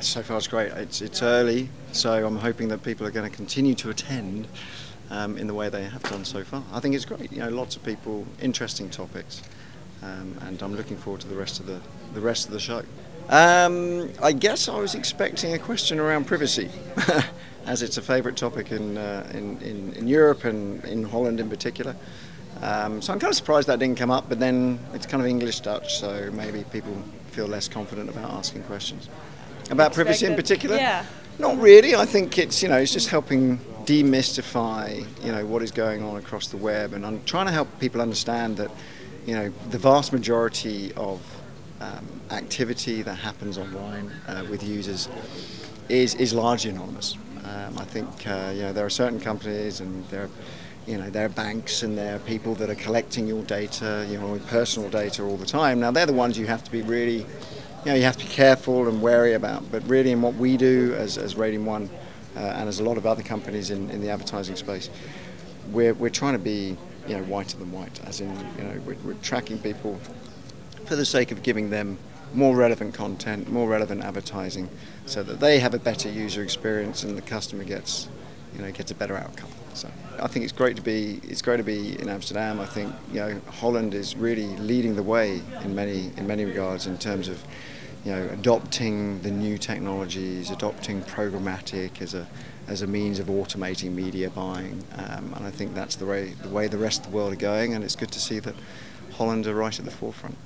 So far it's great. It's early, so I'm hoping that people are going to continue to attend in the way they have done so far. I think it's great. You know, lots of people, interesting topics, and I'm looking forward to the rest of the show. I guess I was expecting a question around privacy, as it's a favourite topic in Europe and in Holland in particular. So I'm kind of surprised that didn't come up, but then it's kind of English-Dutch, so maybe people feel less confident about asking questions. About privacy in particular? Yeah. Not really. I think it's just helping demystify what is going on across the web, and I'm trying to help people understand that the vast majority of activity that happens online with users is largely anonymous. I think there are certain companies and there are banks and there are people that are collecting your data, personal data all the time. Now they're the ones you have to be really, you have to be careful and wary about. But really, in what we do as Radian One and as a lot of other companies in the advertising space, we're trying to be whiter than white, as in we're tracking people for the sake of giving them more relevant content, more relevant advertising, so that they have a better user experience and the customer gets a better outcome. So I think it's great to be in Amsterdam. I think Holland is really leading the way in many regards in terms of adopting the new technologies, adopting programmatic as a means of automating media buying, and I think that's the way the rest of the world are going, and it's good to see that Holland are right at the forefront.